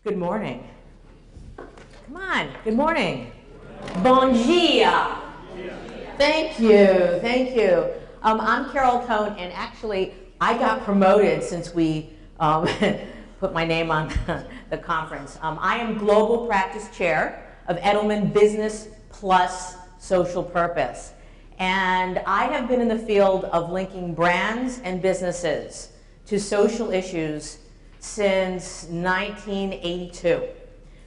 Good morning. Come on, good morning. Bon dia. Thank you, thank you. I'm Carol Cohn, and actually, I got promoted since we put my name on the conference. I am Global Practice Chair of Edelman Business Plus Social Purpose. And I have been in the field of linking brands and businesses to social issues since 1982,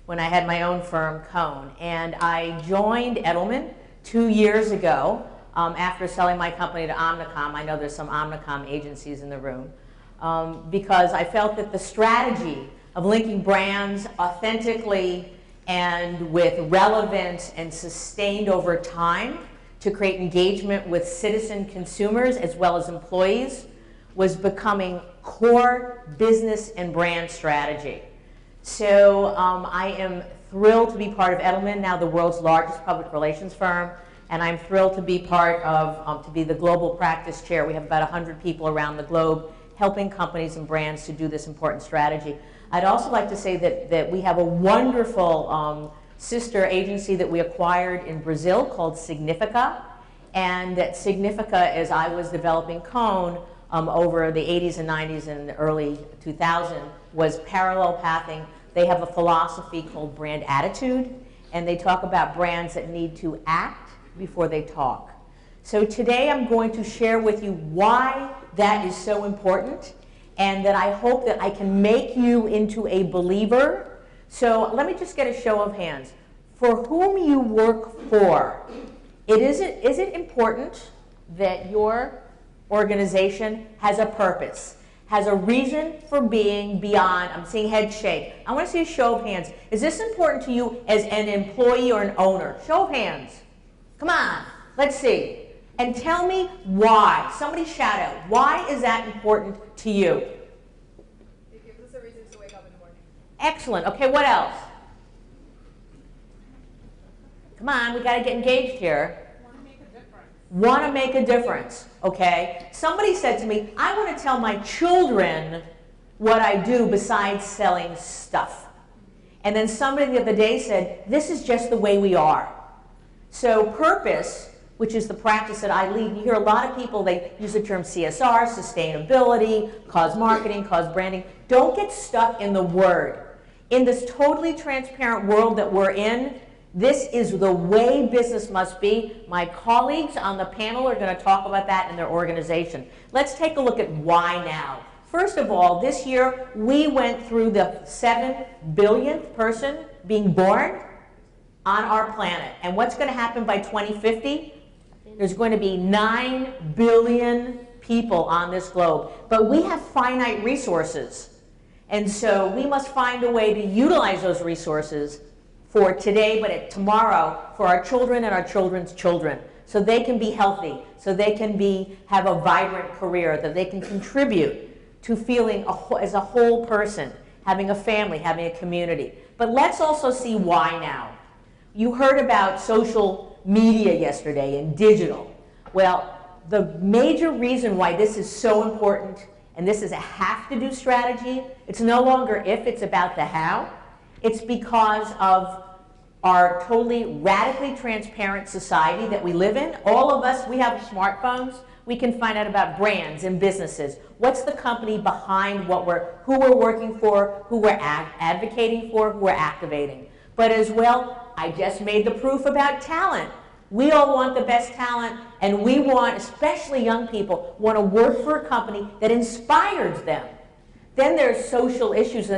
when I had my own firm, Cohn. And I joined Edelman 2 years ago after selling my company to Omnicom. I know there's some Omnicom agencies in the room. Because I felt that the strategy of linking brands authentically and with relevance and sustained over time to create engagement with citizen consumers as well as employees was becoming core business and brand strategy. So I am thrilled to be part of Edelman, now the world's largest public relations firm, and I'm thrilled to be part of, to be the global practice chair. We have about 100 people around the globe helping companies and brands to do this important strategy. I'd also like to say that we have a wonderful sister agency that we acquired in Brazil called Significa, and that Significa, as I was developing Cohn over the 80s and 90s and the early 2000s, was parallel pathing. They have a philosophy called brand attitude, and they talk about brands that need to act before they talk. So today I'm going to share with you why that is so important, and that I hope that I can make you into a believer. So let me just get a show of hands. For whom you work for, is it important that your organization has a purpose, has a reason for being beyond? I'm seeing head shake. I want to see a show of hands. Is this important to you as an employee or an owner? Show of hands. Come on, let's see. And tell me why. Somebody shout out. Why is that important to you? It gives us a reason to wake up in the morning. Excellent. Okay, what else? Come on, we got to get engaged here. Want to make a difference. Want to make a difference, okay? Somebody said to me, I want to tell my children what I do besides selling stuff. And then somebody the other day said, this is just the way we are. So purpose, which is the practice that I lead, you hear a lot of people, they use the term CSR, sustainability, cause marketing, cause branding. Don't get stuck in the word. In this totally transparent world that we're in, this is the way business must be. My colleagues on the panel are going to talk about that in their organization. Let's take a look at why now. First of all, this year we went through the 7 billionth person being born on our planet. And what's going to happen by 2050? There's going to be 9 billion people on this globe. But we have finite resources. And so we must find a way to utilize those resources for today, but tomorrow, for our children and our children's children, so they can be healthy, so they can have a vibrant career, that they can contribute to feeling as a whole person, having a family, having a community. But let's also see why now. You heard about social media yesterday and digital. Well, the major reason why this is so important, and this is a have-to-do strategy, it's no longer if, it's about the how. It's because of our totally radically transparent society that we live in. All of us, we have smartphones. We can find out about brands and businesses. What's the company behind who we're working for, who we're advocating for, who we're activating. But as well, I just made the proof about talent. We all want the best talent, and we want, especially young people, want to work for a company that inspires them. Then there's social issues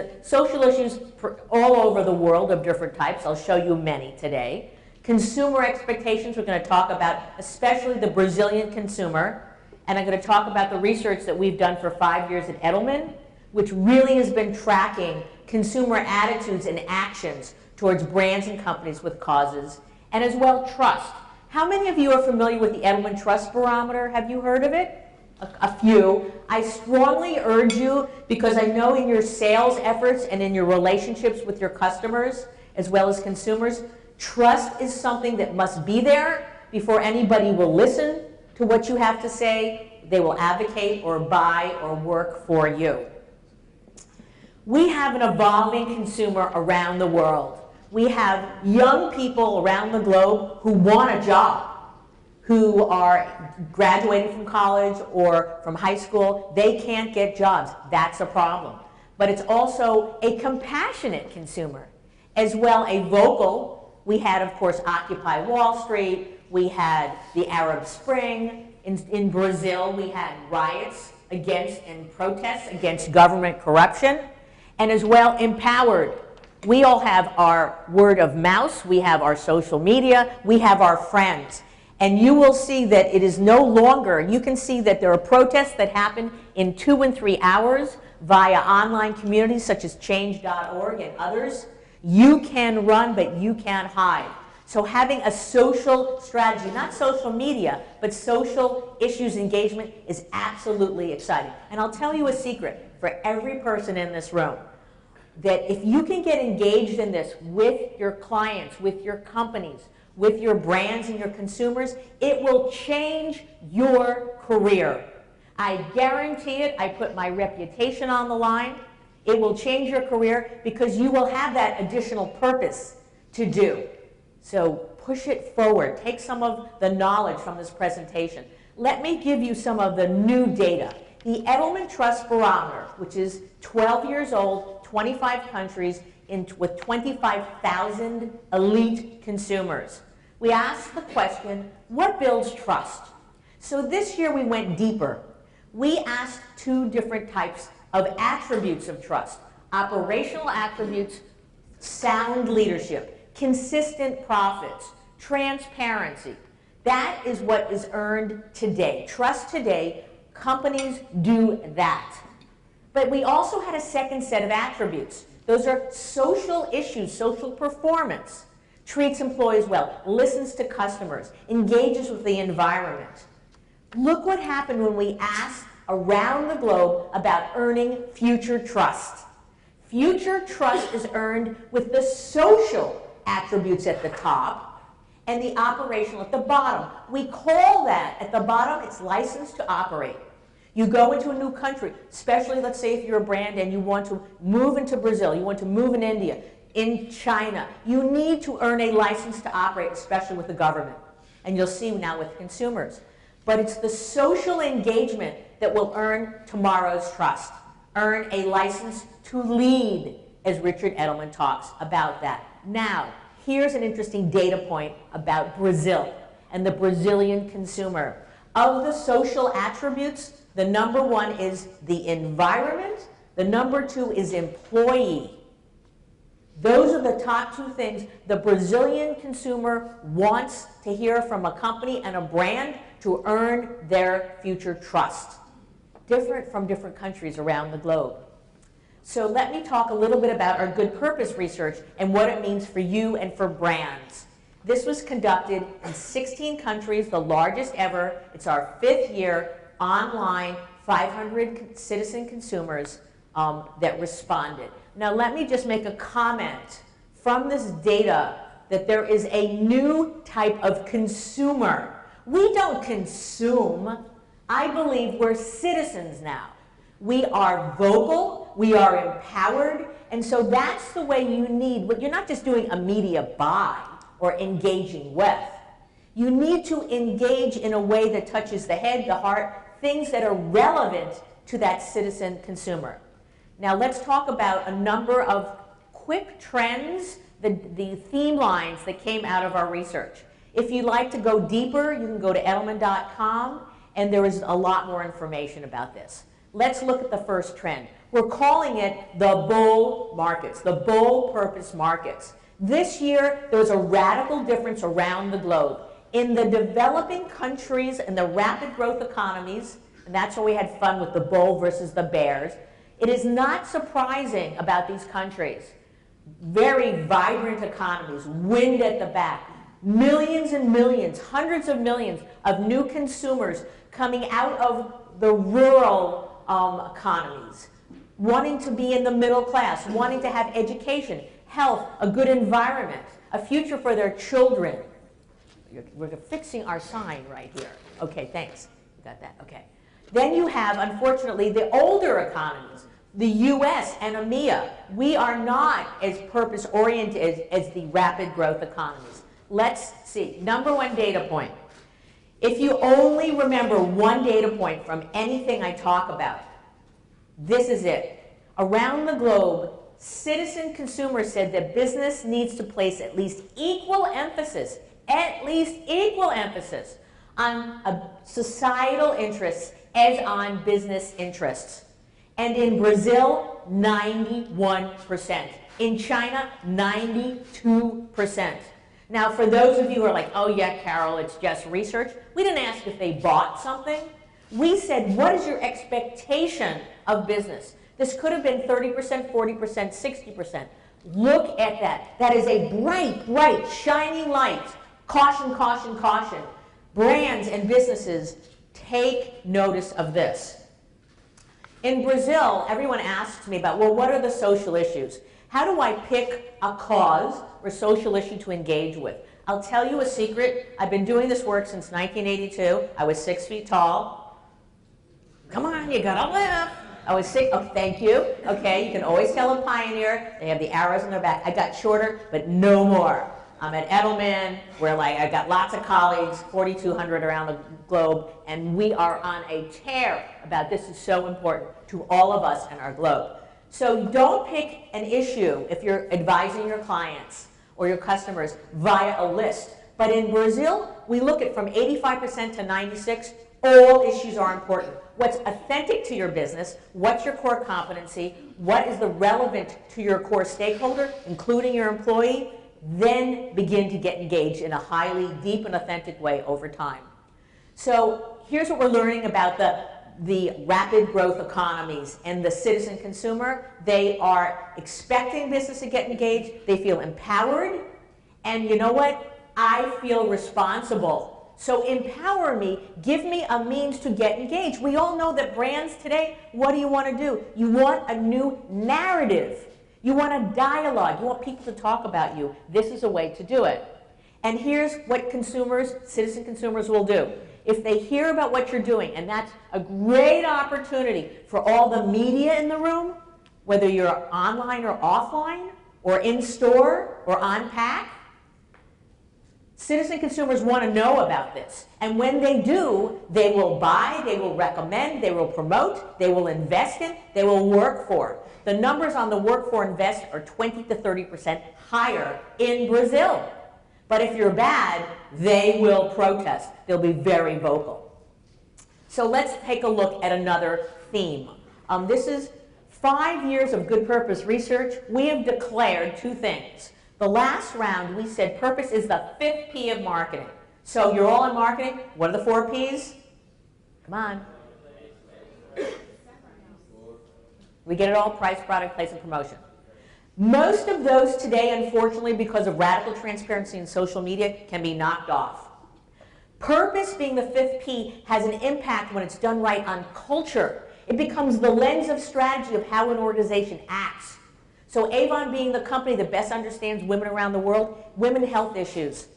all over the world of different types. I'll show you many today. Consumer expectations, we're going to talk about, especially the Brazilian consumer. And I'm going to talk about the research that we've done for 5 years at Edelman, which really has been tracking consumer attitudes and actions towards brands and companies with causes. And as well, trust. How many of you are familiar with the Edelman Trust Barometer? Have you heard of it? A few. I strongly urge you, because I know in your sales efforts and in your relationships with your customers as well as consumers, trust is something that must be there before anybody will listen to what you have to say. They will advocate or buy or work for you. We have an evolving consumer around the world. We have young people around the globe who want a job, who are graduating from college or from high school. They can't get jobs. That's a problem. But it's also a compassionate consumer, as well a vocal. We had, of course, Occupy Wall Street. We had the Arab Spring. In Brazil, we had riots against and protests against government corruption. And as well, empowered. We all have our word of mouth. We have our social media. We have our friends. And you will see that it is no longer, you can see that there are protests that happen in 2 and 3 hours via online communities such as change.org and others. You can run, but you can't hide. So having a social strategy, not social media, but social issues engagement is absolutely exciting. And I'll tell you a secret for every person in this room, that if you can get engaged in this with your clients, with your companies, with your brands and your consumers, it will change your career. I guarantee it. I put my reputation on the line. It will change your career because you will have that additional purpose to do. So push it forward. Take some of the knowledge from this presentation. Let me give you some of the new data. The Edelman Trust Barometer, which is 12 years old, 25 countries, with 25,000 elite consumers. We asked the question, what builds trust? So this year we went deeper. We asked 2 different types of attributes of trust. Operational attributes, sound leadership, consistent profits, transparency. That is what is earned today. Trust today, companies do that. But we also had a second set of attributes. Those are social issues, social performance, treats employees well, listens to customers, engages with the environment. Look what happened when we asked around the globe about earning future trust. Future trust is earned with the social attributes at the top and the operational at the bottom. We call that, at the bottom, it's license to operate. You go into a new country, especially let's say if you're a brand and you want to move into Brazil, you want to move in India, in China, you need to earn a license to operate, especially with the government. And you'll see now with consumers. But it's the social engagement that will earn tomorrow's trust. Earn a license to lead, as Richard Edelman talks about that. Now, here's an interesting data point about Brazil and the Brazilian consumer. Of the social attributes, the number 1 is the environment. The number 2 is employee. Those are the top 2 things the Brazilian consumer wants to hear from a company and a brand to earn their future trust. Different from different countries around the globe. So let me talk a little bit about our good purpose research and what it means for you and for brands. This was conducted in 16 countries, the largest ever. It's our 5th year, online, 500 citizen consumers that responded. Now let me just make a comment from this data that there is a new type of consumer. We don't consume. I believe we're citizens now. We are vocal, we are empowered, and so that's the way you need, you're not just doing a media buy or engaging with. You need to engage in a way that touches the head, the heart, things that are relevant to that citizen consumer. Now let's talk about a number of quick trends, the theme lines that came out of our research. If you'd like to go deeper, you can go to edelman.com, and there is a lot more information about this. Let's look at the first trend. We're calling it the bull markets, the bull purpose markets. This year, there's a radical difference around the globe. In the developing countries and the rapid growth economies, and that's where we had fun with the bull versus the bears, it is not surprising about these countries. Very vibrant economies, wind at the back, millions and millions, hundreds of millions of new consumers coming out of the rural economies, wanting to be in the middle class, wanting to have education, health, a good environment, a future for their children. We're fixing our sign right here. Okay, thanks. You got that? Okay. Then you have, unfortunately, the older economies, The US and EMEA, we are not as purpose-oriented as the rapid growth economies. Let's see. Number one data point. If you only remember one data point from anything I talk about, this is it. Around the globe, citizen consumers said that business needs to place at least equal emphasis on societal interests as on business interests. And in Brazil, 91%. In China, 92%. Now, for those of you who are like, oh yeah, Carol, it's just research, we didn't ask if they bought something. We said, what is your expectation of business? This could have been 30%, 40%, 60%. Look at that. That is a bright, bright, shining light. Caution, caution, caution. Brands and businesses, take notice of this. In Brazil, everyone asks me about, well, what are the social issues? How do I pick a cause or social issue to engage with? I'll tell you a secret. I've been doing this work since 1982. I was 6 feet tall. Come on, you gotta live. I was sick. Oh, thank you. Okay, you can always tell a pioneer. They have the arrows in their back. I got shorter, but no more. I'm at Edelman, where I've got lots of colleagues, 4,200 around the globe, and we are on a tear about this is so important to all of us in our globe. So don't pick an issue if you're advising your clients or your customers via a list. But in Brazil, we look at from 85% to 96%, all issues are important. What's authentic to your business, what's your core competency, what is the relevant to your core stakeholder, including your employee, then begin to get engaged in a highly deep and authentic way over time. So here's what we're learning about the rapid growth economies and the citizen consumer. They are expecting business to get engaged. They feel empowered. And you know what? I feel responsible. So empower me. Give me a means to get engaged. We all know that brands today, what do you want to do? You want a new narrative. You want a dialogue. You want people to talk about you. This is a way to do it. And here's what consumers, citizen consumers, will do. If they hear about what you're doing, and that's a great opportunity for all the media in the room, whether you're online or offline, or in store, or on pack, citizen consumers want to know about this. And when they do, they will buy, they will recommend, they will promote, they will invest in, they will work for. The numbers on the work for invest are 20 to 30% higher in Brazil. But if you're bad, they will protest. They'll be very vocal. So let's take a look at another theme. This is 5 years of good purpose research. We have declared two things. The last round, we said purpose is the 5th P of marketing. So you're all in marketing. What are the 4 Ps? Come on. We get it all: price, product, place, and promotion. Most of those today, unfortunately, because of radical transparency in social media, can be knocked off. Purpose, being the 5th P, has an impact when it's done right on culture. It becomes the lens of strategy of how an organization acts. So Avon, being the company that best understands women around the world, women health issues,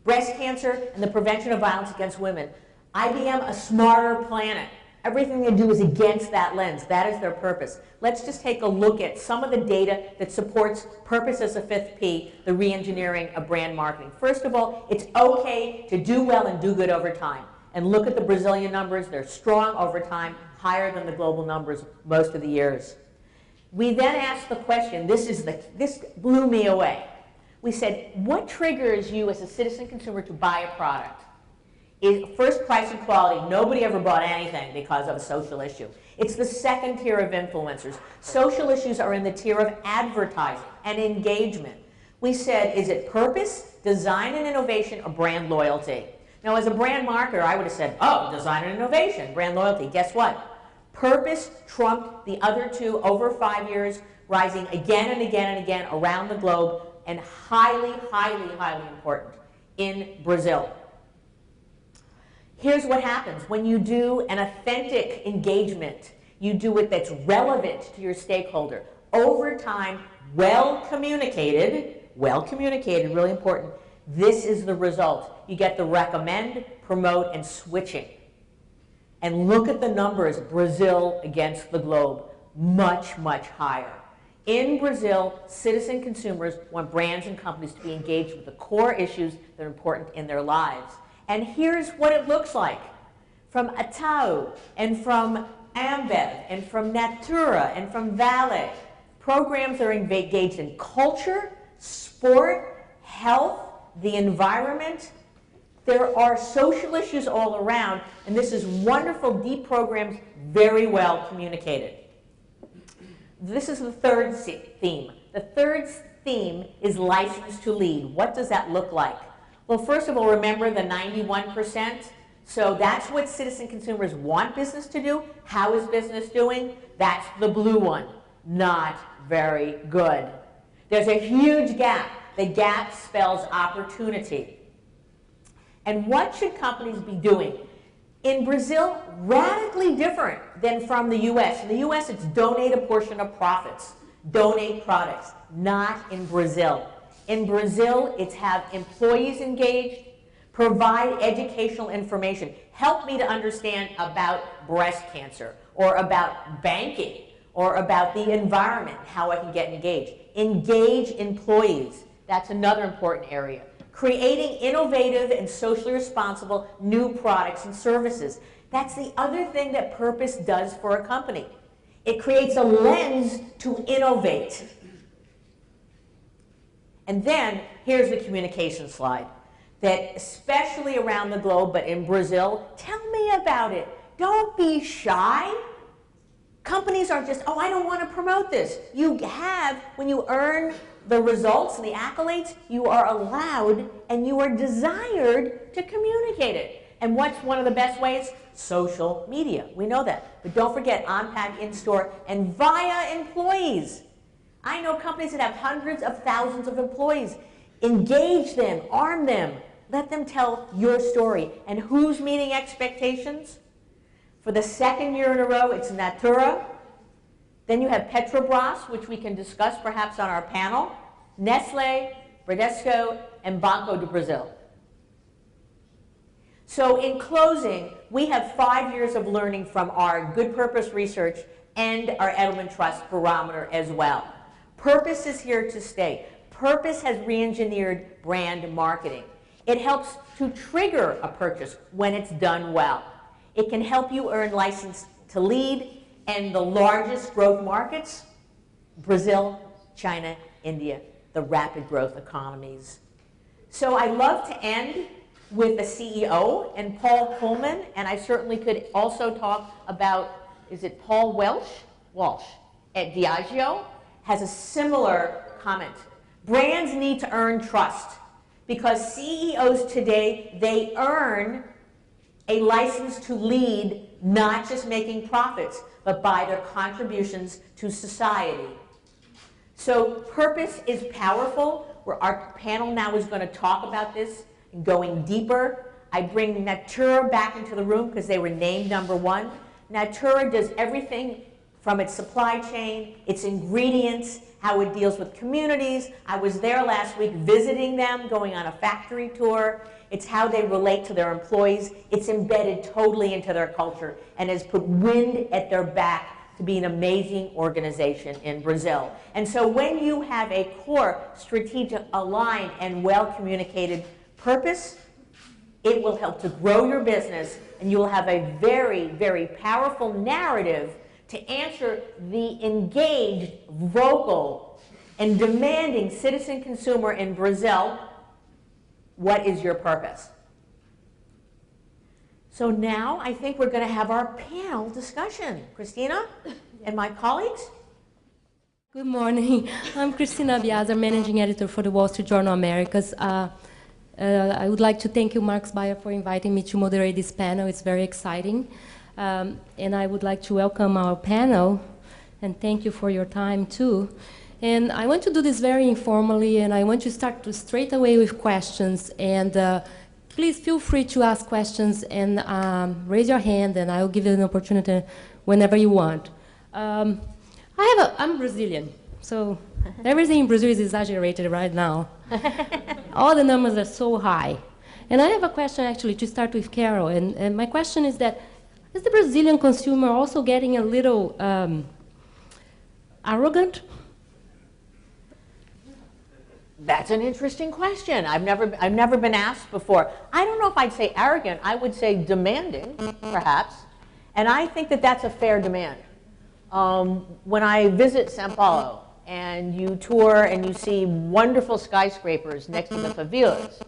breast cancer, and the prevention of violence against women. IBM, a smarter planet. Everything they do is against that lens. That is their purpose. Let's just take a look at some of the data that supports purpose as a 5th P, the re-engineering of brand marketing. First of all, it's okay to do well and do good over time. And look at the Brazilian numbers. They're strong over time, higher than the global numbers most of the years. We then asked the question, this blew me away. We said, what triggers you as a citizen consumer to buy a product? First, price and quality. Nobody ever bought anything because of a social issue. It's the second tier of influencers. Social issues are in the tier of advertising and engagement. We said, is it purpose, design and innovation, or brand loyalty? Now, as a brand marketer, I would have said, oh, design and innovation, brand loyalty. Guess what? Purpose trumped the other two over 5 years, rising again and again and again around the globe, and highly, highly, highly important in Brazil. Here's what happens when you do an authentic engagement. You do it that's relevant to your stakeholder. Over time, well communicated, really important. This is the result. You get the recommend, promote, and switching. And look at the numbers, Brazil against the globe. much, much higher. In Brazil, citizen consumers want brands and companies to be engaged with the core issues that are important in their lives. And here's what it looks like. From Itaú, and from Ambev, and from Natura, and from Vale, programs that are engaged in culture, sport, health, the environment. There are social issues all around, and this is wonderful, deep programs, very well communicated. This is the third theme. The third theme is license to lead. What does that look like? Well, first of all, remember the 91%. So that's what citizen consumers want business to do. How is business doing? That's the blue one. Not very good. There's a huge gap. The gap spells opportunity. And what should companies be doing? In Brazil, radically different than from the US. In the US, it's donate a portion of profits, donate products. Not in Brazil. In Brazil, it's have employees engaged, provide educational information. Help me to understand about breast cancer, or about banking, or about the environment, how I can get engaged. Engage employees. That's another important area. Creating innovative and socially responsible new products and services. That's the other thing that purpose does for a company. It creates a lens to innovate. And then, here's the communication slide. That especially around the globe, but in Brazil, tell me about it. Don't be shy. Companies aren't just, oh, I don't want to promote this. You have, when you earn the results and the accolades, you are allowed and you are desired to communicate it. And what's one of the best ways? Social media. We know that. But don't forget on-pack, in-store, and via employees. I know companies that have hundreds of thousands of employees. Engage them, arm them, let them tell your story. And who's meeting expectations? For the second year in a row, it's Natura. Then you have Petrobras, which we can discuss perhaps on our panel, Nestle, Bradesco, and Banco do Brasil. So in closing, we have 5 years of learning from our Good Purpose research and our Edelman Trust barometer as well. Purpose is here to stay. Purpose has re-engineered brand marketing. It helps to trigger a purchase when it's done well. It can help you earn license to lead, and the largest growth markets, Brazil, China, India, the rapid growth economies. So I love to end with the CEO and Paul Pullman, and I certainly could also talk about, is it Paul Walsh at Diageo, has a similar comment. Brands need to earn trust because CEOs today, they earn a license to lead, not just making profits, but by their contributions to society. So purpose is powerful. Our panel now is going to talk about this and going deeper. I bring Natura back into the room because they were named #1. Natura does everything from its supply chain, its ingredients, how it deals with communities. I was there last week visiting them, going on a factory tour. It's how they relate to their employees. It's embedded totally into their culture and has put wind at their back to be an amazing organization in Brazil. And so when you have a core, strategic, aligned, and well-communicated purpose, it will help to grow your business, and you will have a very, very powerful narrative to answer the engaged, vocal, and demanding citizen consumer in Brazil. What is your purpose? So now I think we're going to have our panel discussion. Christina and my colleagues. Good morning. I'm Christina Biazar, Managing Editor for the Wall Street Journal Americas. I would like to thank you, Marcus Bayer, for inviting me to moderate this panel. It's very exciting. And I would like to welcome our panel and thank you for your time too. And I want to do this very informally, and I want to start straight away with questions. And please feel free to ask questions and raise your hand, and I'll give you an opportunity whenever you want. I'm Brazilian, so everything in Brazil is exaggerated right now. All the numbers are so high. And I have a question actually to start with Carol, and my question is that, is the Brazilian consumer also getting a little arrogant? That's an interesting question. I've never been asked before. I don't know if I'd say arrogant. I would say demanding, perhaps. And I think that that's a fair demand. When I visit São Paulo and you tour and you see wonderful skyscrapers next to the favelas,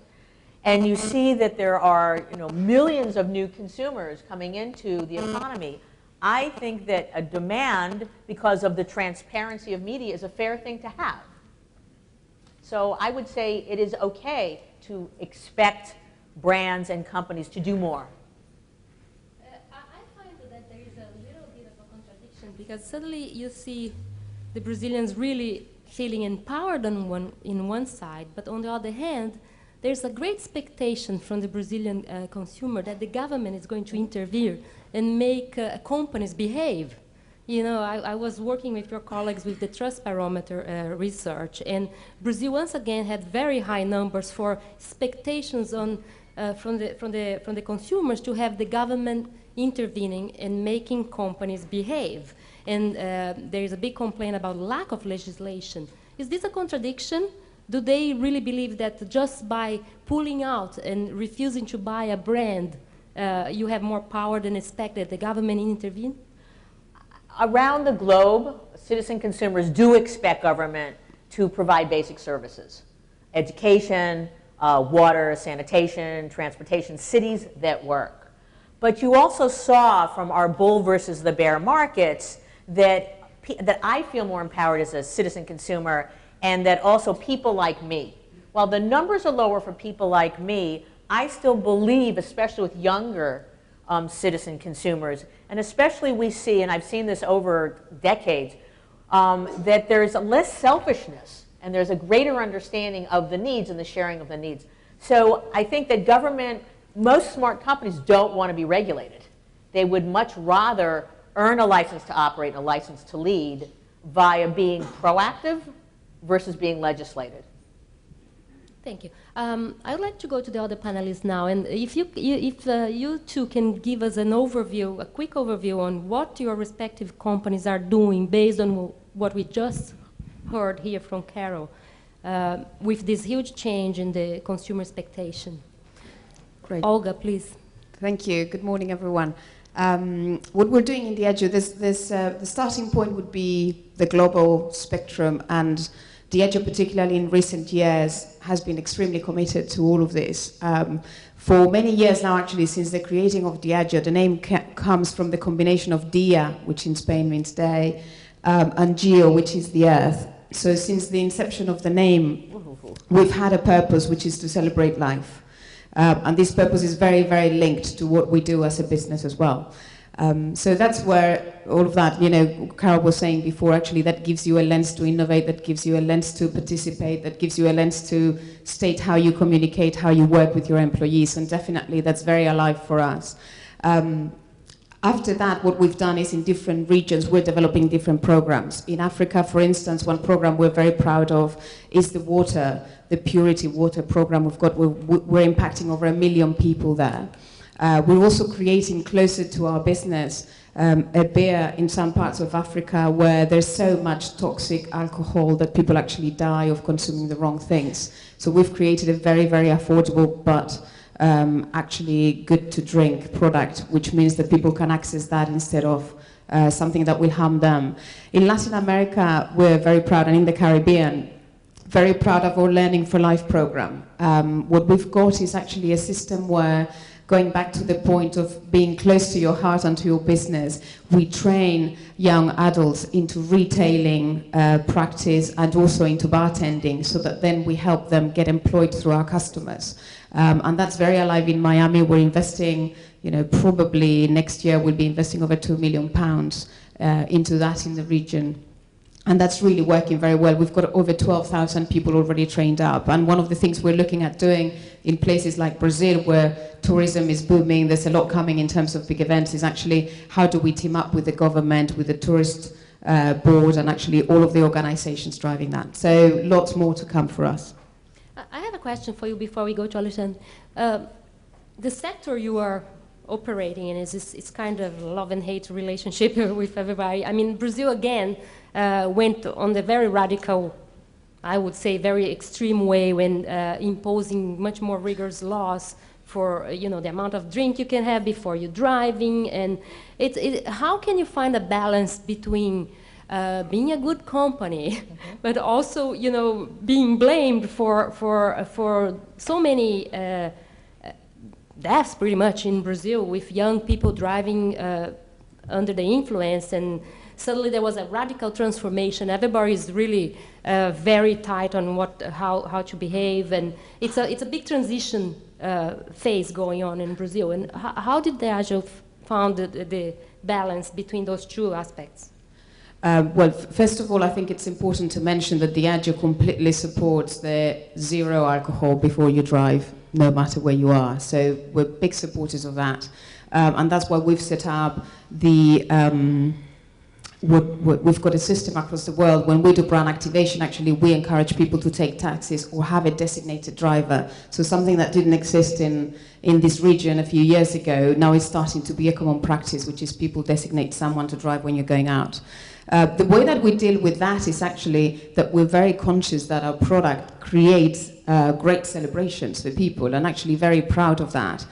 and you see that there are millions of new consumers coming into the economy, I think that a demand, because of the transparency of media, is a fair thing to have. So I would say it is okay to expect brands and companies to do more. I find that there is a little bit of a contradiction, because suddenly you see the Brazilians really feeling empowered on one side, but on the other hand, there's a great expectation from the Brazilian consumer that the government is going to intervene and make companies behave. I was working with your colleagues with the trust barometer research, and Brazil once again had very high numbers for expectations from the consumers to have the government intervening and making companies behave. And there is a big complaint about lack of legislation. Is this a contradiction? Do they really believe that just by pulling out and refusing to buy a brand, you have more power than expected the government intervene? Around the globe, citizen consumers do expect government to provide basic services. Education, water, sanitation, transportation, cities that work. But you also saw from our bull versus the bear markets that I feel more empowered as a citizen consumer, and that also people like me. While the numbers are lower for people like me, I still believe, especially with younger citizen consumers, and especially we see, and I've seen this over decades, that there's less selfishness and there's a greater understanding of the needs and the sharing of the needs. So I think that government, most smart companies don't want to be regulated. They would much rather earn a license to operate and a license to lead via being proactive versus being legislated. Thank you. I would like to go to the other panelists now, and if you two can give us an overview, a quick overview on what your respective companies are doing based on what we just heard here from Carol, with this huge change in the consumer expectation. Great. Olga, please. Thank you. Good morning, everyone. What we're doing in Diageo, the starting point would be the global spectrum, and Diageo, particularly in recent years, has been extremely committed to all of this. For many years now, actually, since the creating of Diageo, the name comes from the combination of dia, which in Spain means day, and geo, which is the earth. So since the inception of the name, we've had a purpose, which is to celebrate life. And this purpose is very, very linked to what we do as a business as well. So that's where all of that, Carol was saying before, actually, that gives you a lens to innovate, that gives you a lens to participate, that gives you a lens to state how you communicate, how you work with your employees, and definitely that's very alive for us. After that, what we've done is in different regions, we're developing different programs. In Africa, for instance, one program we're very proud of is the Purity Water program. We're impacting over 1 million people there. We're also creating closer to our business a beer in some parts of Africa where there's so much toxic alcohol that people actually die of consuming the wrong things. So we've created a very, very affordable but actually good to drink product, which means that people can access that instead of something that will harm them. In Latin America, we're very proud, and in the Caribbean, very proud of our Learning for Life program. What we've got is actually a system where, going back to the point of being close to your heart and to your business, we train young adults into retailing practice and also into bartending, so that then we help them get employed through our customers. And that's very alive in Miami. We're investing, probably next year we'll be investing over £2 million into that in the region. And that's really working very well. We've got over 12,000 people already trained up. And one of the things we're looking at doing in places like Brazil, where tourism is booming, there's a lot coming in terms of big events, is actually how do we team up with the government, with the tourist board, and actually all of the organizations driving that. So lots more to come for us. I have a question for you before we go to Alexandre. The sector you are operating, and it's kind of love and hate relationship with everybody. I mean, Brazil again went on the very radical, I would say, very extreme way when imposing much more rigorous laws for the amount of drink you can have before you're driving, and how can you find a balance between being a good company, but also being blamed for so many deaths pretty much in Brazil with young people driving under the influence, and suddenly there was a radical transformation. Everybody is really very tight on how to behave, and it's a big transition phase going on in Brazil. And how did Diageo found the balance between those two aspects? Well, first of all, I think it's important to mention that Diageo completely supports the zero alcohol before you drive, no matter where you are. So we're big supporters of that. And that's why we've set up we've got a system across the world. When we do brand activation, actually, we encourage people to take taxis or have a designated driver. So something that didn't exist in this region a few years ago, now is starting to be a common practice, which is people designate someone to drive when you're going out. The way that we deal with that is actually that we're very conscious that our product creates great celebrations for people, and actually very proud of that.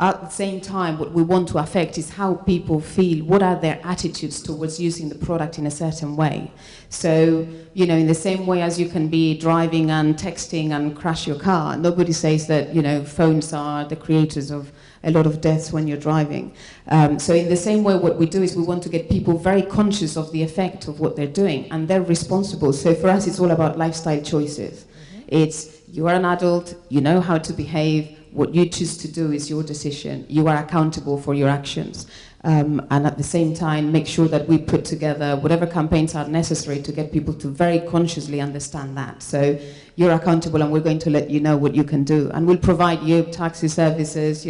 At the same time, what we want to affect is how people feel, what are their attitudes towards using the product in a certain way. So, in the same way as you can be driving and texting and crash your car, nobody says that, phones are the creators of a lot of deaths when you're driving. So in the same way, what we do is we want to get people very conscious of the effect of what they're doing, and they're responsible. So for us, it's all about lifestyle choices. It's, you are an adult, you know how to behave, what you choose to do is your decision. You are accountable for your actions. And at the same time, make sure that we put together whatever campaigns are necessary to get people to very consciously understand that. So you're accountable, and we're going to let you know what you can do. And we'll provide you taxi services,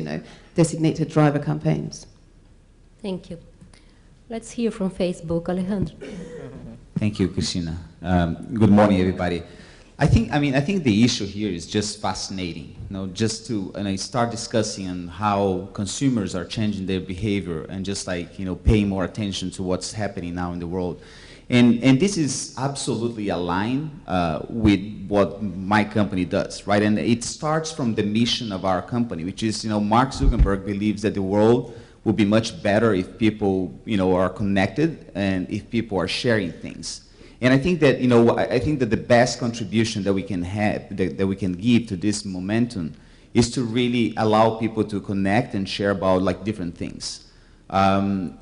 designated driver campaigns. Thank you. Let's hear from Facebook. Alejandro. Thank you, Cristina. Good morning, everybody. I think the issue here is just fascinating. Just to start discussing on how consumers are changing their behavior and just paying more attention to what's happening now in the world. And this is absolutely aligned with what my company does, right? And it starts from the mission of our company, which is, Mark Zuckerberg believes that the world will be much better if people, are connected and if people are sharing things. And I think that, the best contribution that we can have, that we can give to this momentum is to really allow people to connect and share about different things. When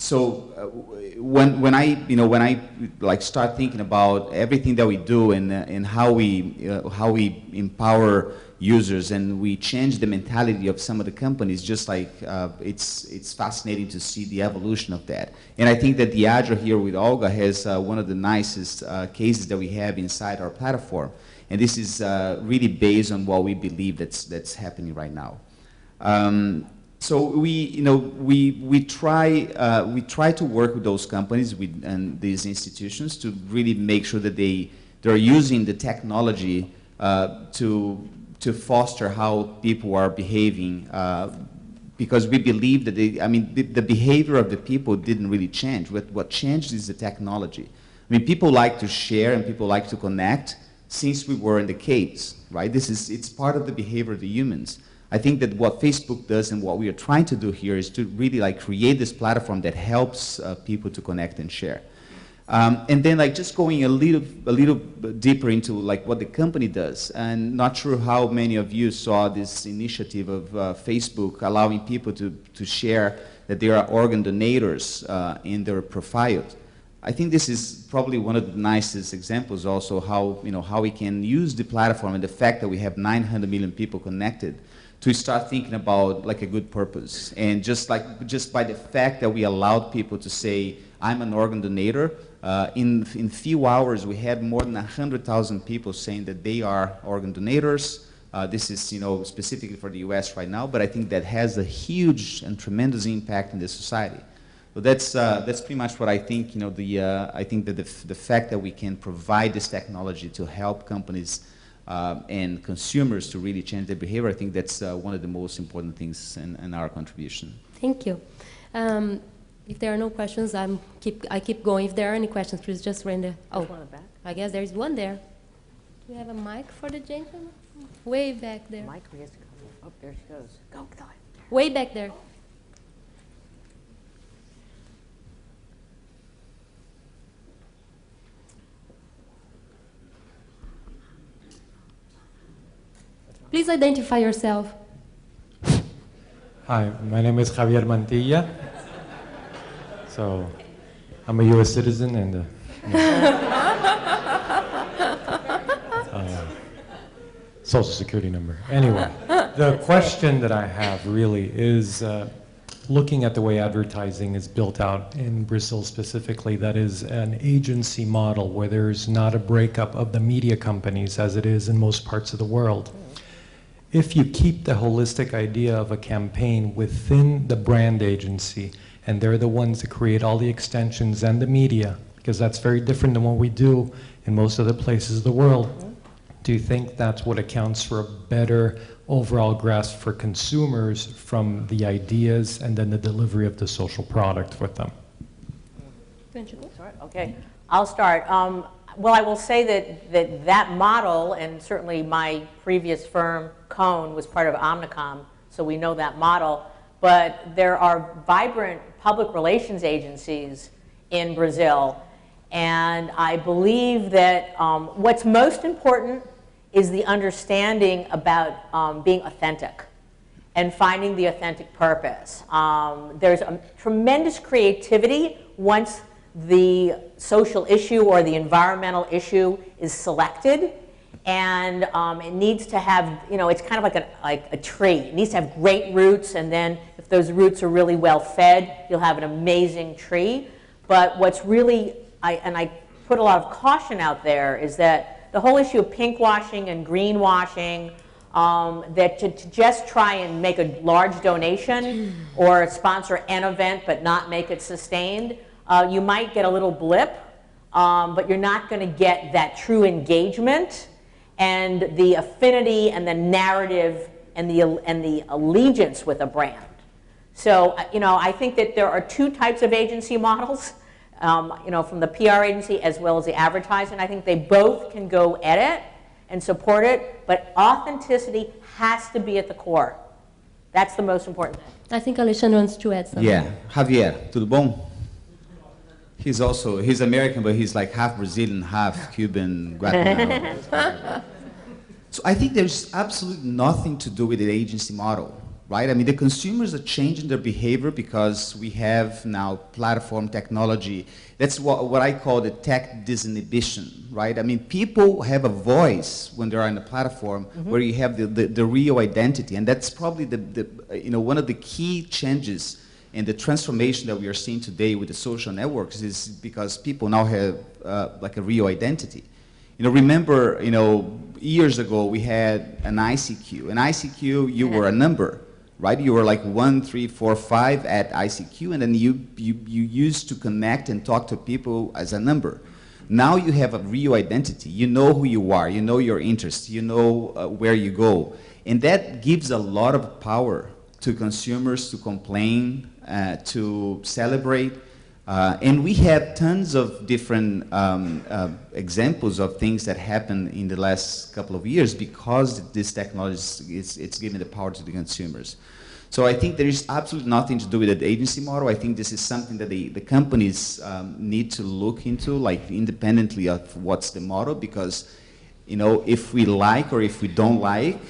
I start thinking about everything that we do and how we empower users and we change the mentality of some of the companies, it's fascinating to see the evolution of that. And I think that Diageo here with Olga has one of the nicest cases that we have inside our platform. And this is really based on what we believe that's happening right now. So we try to work with those companies and these institutions to really make sure that they're using the technology to foster how people are behaving, because we believe that the behavior of the people didn't really change. What changed is the technology. People like to share and people like to connect since we were in the caves, right? It's part of the behavior of the humans. I think that what Facebook does and what we are trying to do here is to really create this platform that helps people to connect and share. And then just going a little deeper into what the company does, and not sure how many of you saw this initiative of Facebook allowing people to share that they are organ donators in their profiles. I think this is probably one of the nicest examples also how we can use the platform and the fact that we have 900 million people connected to start thinking about a good purpose. And just by the fact that we allowed people to say, I'm an organ donator, in few hours we had more than 100,000 people saying that they are organ donators. This is specifically for the US right now, but I think that has a huge and tremendous impact in the society. So that's pretty much what I think. I think that the fact that we can provide this technology to help companies and consumers to really change their behavior, I think that's one of the most important things in our contribution. Thank you. If there are no questions, I keep going. If there are any questions, please just raise the. Oh, I guess there is one there. Do we have a mic for the gentleman? Way back there. Mike, we have to go. Oh, there she goes. Go, go. Way back there. Please identify yourself. Hi, my name is Javier Mantilla. So, I'm a U.S. citizen and Social Security number. Anyway, the question that I have really is looking at the way advertising is built out in Brazil specifically, that is an agency model where there's not a breakup of the media companies as it is in most parts of the world. If you keep the holistic idea of a campaign within the brand agency, and they're the ones that create all the extensions and the media, because that's very different than what we do in most other places of the world, do you think that's what accounts for a better overall grasp for consumers from the ideas and then the delivery of the social product with them? Okay, I'll start. Well, I will say that model, and certainly my previous firm, Cone, was part of Omnicom, so we know that model. But there are vibrant public relations agencies in Brazil, and I believe that what's most important is the understanding about being authentic and finding the authentic purpose. There's a tremendous creativity once the social issue or the environmental issue is selected, and it needs to have, you know, it's kind of like a tree. It needs to have great roots, and then if those roots are really well fed, you'll have an amazing tree. But what's really, I put a lot of caution out there, is that the whole issue of pinkwashing and greenwashing, that to just try and make a large donation or sponsor an event but not make it sustained, you might get a little blip, but you're not going to get that true engagement and the affinity and the narrative and the allegiance with a brand. So, you know, I think that there are two types of agency models, you know, from the PR agency as well as the advertising. I think they both can go at it and support it, but authenticity has to be at the core. That's the most important thing. I think Alexandre wants to add something. Yeah, Javier, tudo bom? He's American, but he's like half Brazilian, half Cuban, Guatemala. So I think there's absolutely nothing to do with the agency model, right? I mean, the consumers are changing their behavior because we have now platform technology. That's what I call the tech disinhibition, right? I mean, people have a voice when they're on the platform where you have the real identity, and that's probably you know, one of the key changes and the transformation that we are seeing today with the social networks is because people now have like a real identity. You know, remember, you know, years ago we had an ICQ. An ICQ, you were a number, right? You were like 1, 3, 4, 5 at ICQ, and then you used to connect and talk to people as a number. Now you have a real identity. You know who you are. You know your interests. You know where you go, and that gives a lot of power to consumers to complain, to celebrate. And we have tons of different examples of things that happened in the last couple of years because this technology it's giving the power to the consumers. So I think there is absolutely nothing to do with the agency model. I think this is something that the companies need to look into, like independently of what's the model, because, you know, if we like or if we don't like,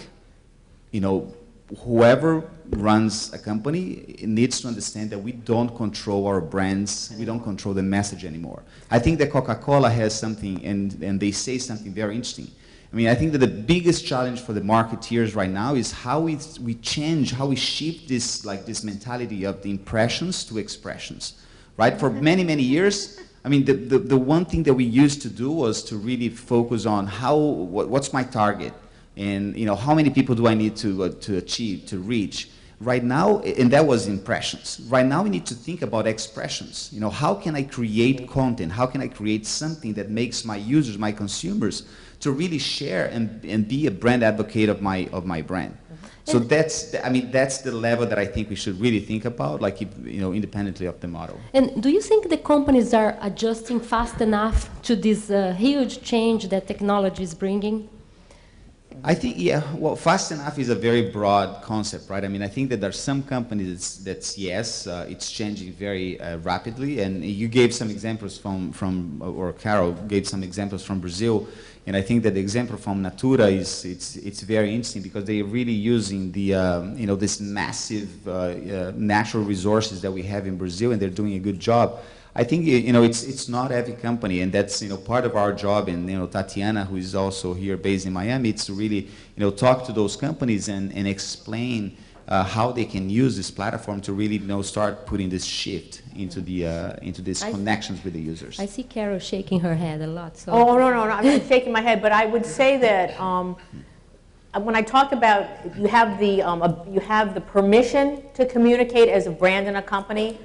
you know, whoever runs a company, it needs to understand that we don't control our brands, we don't control the message anymore. I think that Coca-Cola has something, and they say something very interesting. I mean, I think that the biggest challenge for the marketeers right now is how we change, how we shift this, like this mentality of the impressions to expressions, right? For many, many years, I mean, the one thing that we used to do was to really focus on what's my target? And, you know, how many people do I need to achieve, to reach? Right now, and that was impressions. Right now we need to think about expressions. You know, how can I create content? How can I create something that makes my users, my consumers, to really share and be a brand advocate of my brand? So that's, I mean, that's the level that I think we should really think about, like, independently of the model. And do you think the companies are adjusting fast enough to this huge change that technology is bringing? I think, yeah, well, fast enough is a very broad concept, right? I mean, I think that there are some companies that's yes, it's changing very rapidly, and you gave some examples or Carol gave some examples from Brazil, and I think that the example from Natura it's very interesting because they're really using the, this massive natural resources that we have in Brazil, and they're doing a good job. I think it's not every company, and that's part of our job. And Tatiana, who is also here based in Miami, it's to really talk to those companies and explain how they can use this platform to really start putting this shift into these connections with the users. I see Carol shaking her head a lot. So. Oh no, I'm not shaking my head, but I would say that when I talk about you have the permission to communicate as a brand in a company.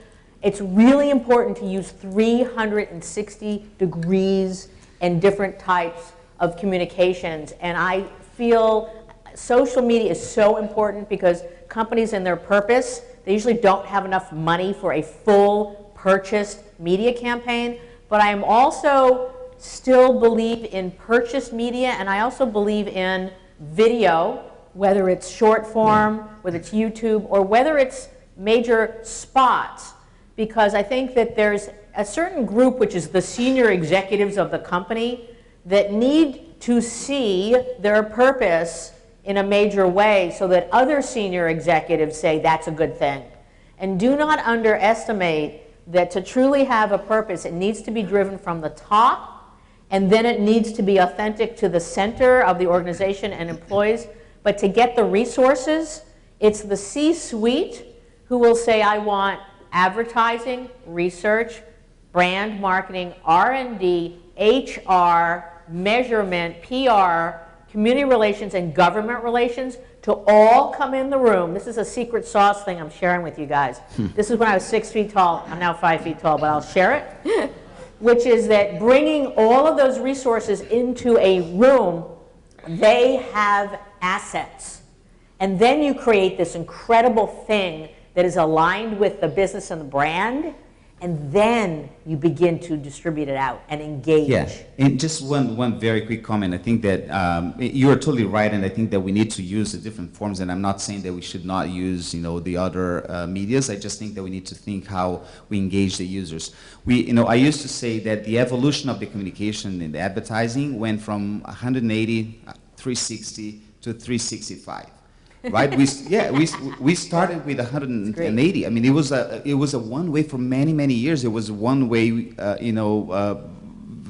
It's really important to use 360 degrees and different types of communications. And I feel social media is so important because companies and their purpose, they usually don't have enough money for a full purchased media campaign. But I am also still believe in purchased media, and I also believe in video, whether it's short form, whether it's YouTube, or whether it's major spots. Because I think that there's a certain group, which is the senior executives of the company, that need to see their purpose in a major way so that other senior executives say that's a good thing. And do not underestimate that to truly have a purpose, it needs to be driven from the top, and then it needs to be authentic to the center of the organization and employees. But to get the resources, it's the C-suite who will say, I want advertising, research, brand marketing, R&D, HR, measurement, PR, community relations, and government relations to all come in the room. This is a secret sauce thing I'm sharing with you guys. This is when I was 6 feet tall. I'm now 5 feet tall, but I'll share it. Which is that bringing all of those resources into a room, they have assets. And then you create this incredible thing that is aligned with the business and the brand, and then you begin to distribute it out and engage. Yeah, and just one very quick comment. I think that you are totally right, and I think that we need to use the different forms, and I'm not saying that we should not use the other medias. I just think that we need to think how we engage the users. I used to say that the evolution of the communication in the advertising went from 180, 360 to 365. Right? We started with 180. I mean, it was a one way for many years. It was a one way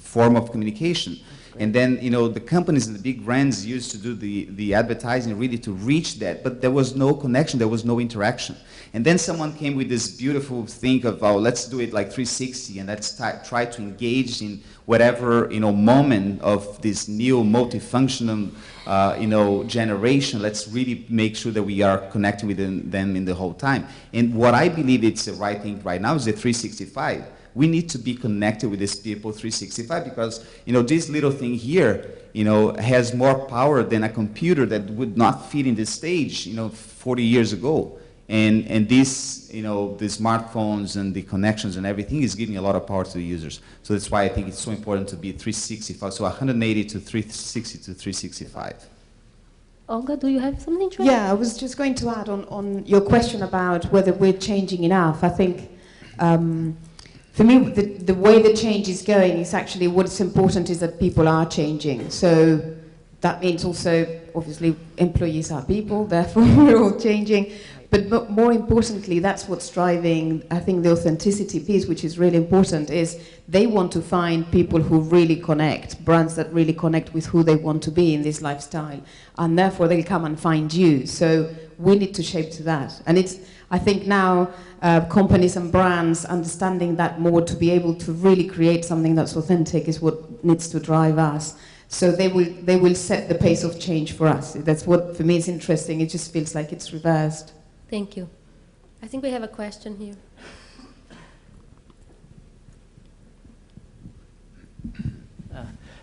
form of communication. And then the companies and the big brands used to do the advertising really to reach that, but there was no connection, there was no interaction. And then someone came with this beautiful thing of, oh, let's do it like 360, and let's try to engage in whatever moment of this new multifunctional generation. Let's really make sure that we are connecting with them in the whole time. And what I believe it's the right thing right now is the 365. We need to be connected with these people 365 because this little thing here has more power than a computer that would not fit in this stage 40 years ago. And this, the smartphones and the connections and everything is giving a lot of power to the users. So that's why I think it's so important to be 365. So 180 to 360 to 365. Olga, do you have something to add? Yeah, I was just going to add on your question about whether we're changing enough. I think for me, the way the change is going is actually what's important is that people are changing. So that means also, obviously, employees are people, therefore we're all changing. But more importantly, that's what's driving, I think, the authenticity piece, which is really important, is they want to find people who really connect, brands that really connect with who they want to be in this lifestyle. And therefore, they'll come and find you. So we need to shape to that. And it's, I think now, companies and brands understanding that more to be able to really create something that's authentic is what needs to drive us. So they will set the pace of change for us. That's what, for me, is interesting. It just feels like it's reversed. Thank you. I think we have a question here.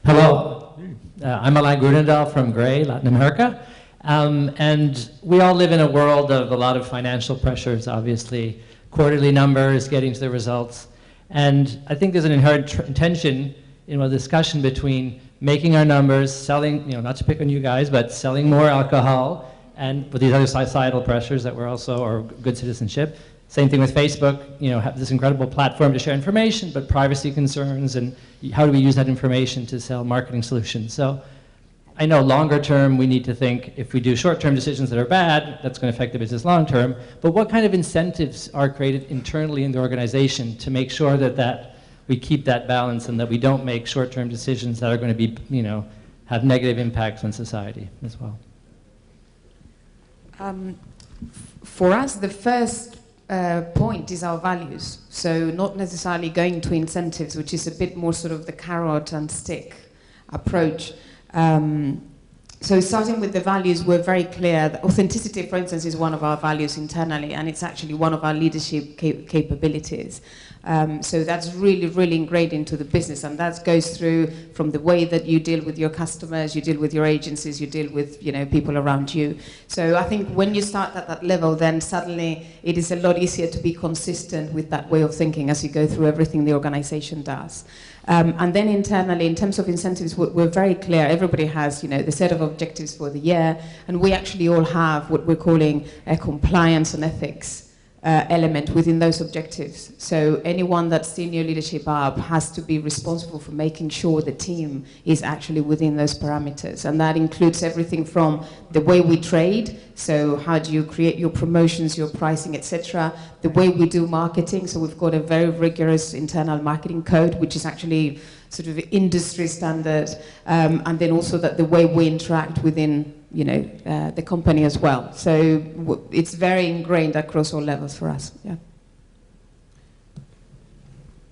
Hello. I'm Alain Grunendahl from Gray, Latin America. And we all live in a world of a lot of financial pressures, obviously, quarterly numbers, getting to the results. And I think there's an inherent tension in a discussion between making our numbers, selling, not to pick on you guys, but selling more alcohol, and with these other societal pressures that we're also, or good citizenship. Same thing with Facebook, have this incredible platform to share information, but privacy concerns, and how do we use that information to sell marketing solutions? So I know longer term, we need to think if we do short-term decisions that are bad, that's going to affect the business long-term, but what kind of incentives are created internally in the organization to make sure that we keep that balance and that we don't make short-term decisions that are going to be, have negative impacts on society as well? For us, the first point is our values. So not necessarily going to incentives, which is a bit more sort of the carrot and stick approach. So starting with the values, we're very clear that authenticity, for instance, is one of our values internally, and it's actually one of our leadership capabilities. So that's really, really ingrained into the business, and that goes through from the way that you deal with your customers, you deal with your agencies, you deal with people around you. So I think when you start at that level, then suddenly it is a lot easier to be consistent with that way of thinking as you go through everything the organization does. And then internally, in terms of incentives, we're very clear. Everybody has, the set of objectives for the year, and we actually all have what we're calling a compliance and ethics element within those objectives. So anyone that's senior leadership up has to be responsible for making sure the team is actually within those parameters. And that includes everything from the way we trade, so how do you create your promotions, your pricing, etc. The way we do marketing, so we've got a very rigorous internal marketing code, which is actually sort of industry standard, and then also that the way we interact within the company as well. So it's very ingrained across all levels for us. Yeah.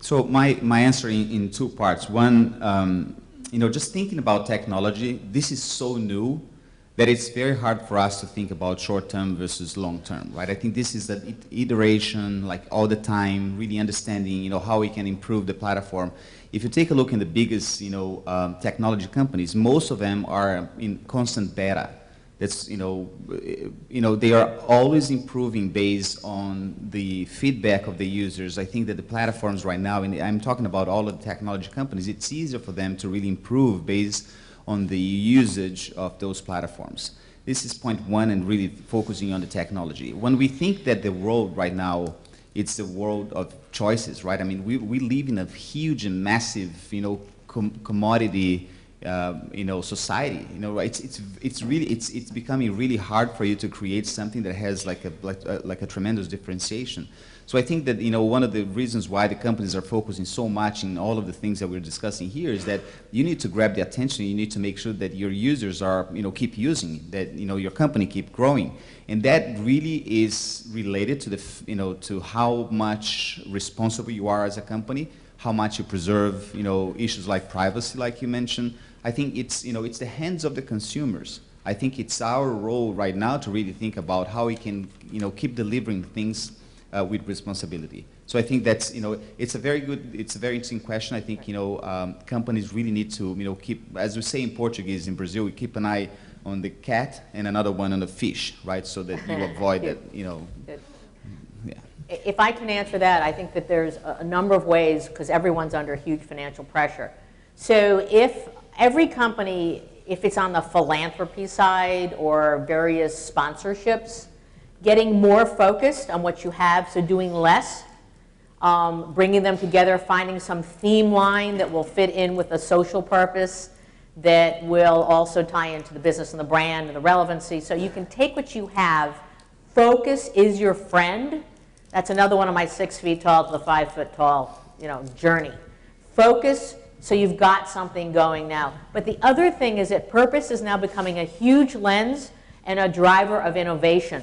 So my answer in two parts. One, just thinking about technology, this is so new that it's very hard for us to think about short-term versus long-term, right? I think this is the iteration, like all the time, really understanding, how we can improve the platform. If you take a look in the biggest, technology companies, most of them are in constant beta. That's, they are always improving based on the feedback of the users. I think that the platforms right now, and I'm talking about all of the technology companies, it's easier for them to really improve based on the usage of those platforms. This is point one, and really focusing on the technology. When we think that the world right now, it's the world of choices, right? I mean, we live in a huge and massive, commodity, society. It's becoming really hard for you to create something that has like a tremendous differentiation. So I think that one of the reasons why the companies are focusing so much in all of the things that we're discussing here is that you need to grab the attention. You need to make sure that your users are keep using, that your company keep growing, and that really is related to the to how much responsible you are as a company, how much you preserve issues like privacy, like you mentioned. I think it's it's the hands of the consumers. I think it's our role right now to really think about how we can keep delivering things with responsibility. So I think that's it's a very interesting question. I think companies really need to keep, as we say in Portuguese in Brazil, we keep an eye on the cat and another one on the fish, right? So that you avoid that Yeah. If I can answer that, I think that there's a number of ways, because everyone's under huge financial pressure. So if every company, if it's on the philanthropy side or various sponsorships, getting more focused on what you have, so doing less, bringing them together, finding some theme line that will fit in with a social purpose that will also tie into the business and the brand and the relevancy. So you can take what you have. Focus is your friend. That's another one of my 6 feet tall to the 5 foot tall, journey. Focus, so you've got something going now. But the other thing is that purpose is now becoming a huge lens and a driver of innovation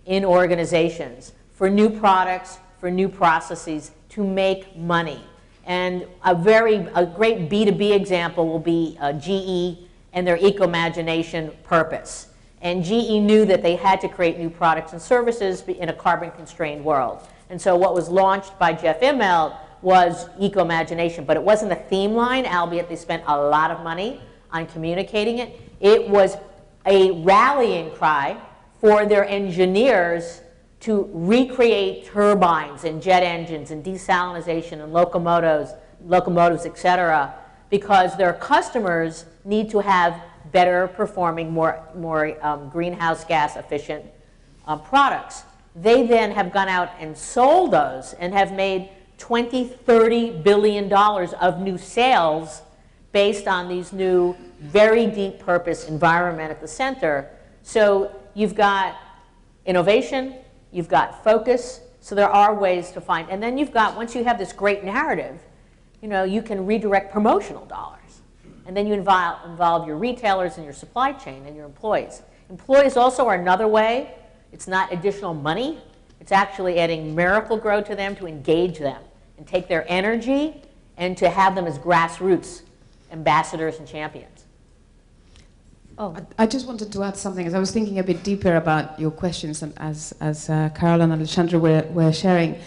in organizations for new products, for new processes to make money. And a great B2B example will be GE and their eco-imagination purpose. And GE knew that they had to create new products and services in a carbon-constrained world. And so what was launched by Jeff Immelt was eco-imagination, but it wasn't a theme line, albeit they spent a lot of money on communicating it. It was a rallying cry for their engineers to recreate turbines and jet engines and desalination and locomotives, et cetera, because their customers need to have better performing, more greenhouse gas efficient products. They then have gone out and sold those and have made $20–30 billion of new sales based on these new, very deep purpose environment at the center. So you've got innovation, you've got focus, so there are ways to find, and then you've got, once you have this great narrative, you know, you can redirect promotional dollars. And then you involve your retailers and your supply chain and your employees. Employees also are another way. It's not additional money. It's actually adding Miracle-Gro to them to engage them and take their energy and to have them as grassroots ambassadors and champions. Oh. I just wanted to add something, as I was thinking a bit deeper about your questions, and as Carol and Alexandra were sharing.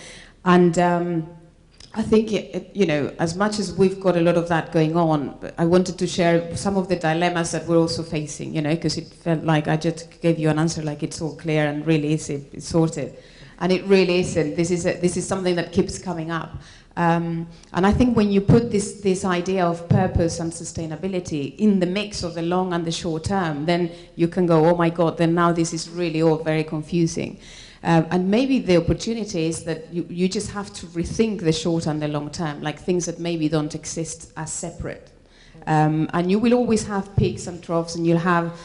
And I think, you know, as much as we've got a lot of that going on, I wanted to share some of the dilemmas that we're also facing, you know, because it felt like I just gave you an answer like it's all clear and really it's sorted. And it really isn't. This is something that keeps coming up. And I think when you put this idea of purpose and sustainability in the mix of the long and the short term, then you can go, oh my God, then now this is really all very confusing. And maybe the opportunity is that you just have to rethink the short and the long term, like things that maybe don't exist as separate. And you will always have peaks and troughs, and you'll have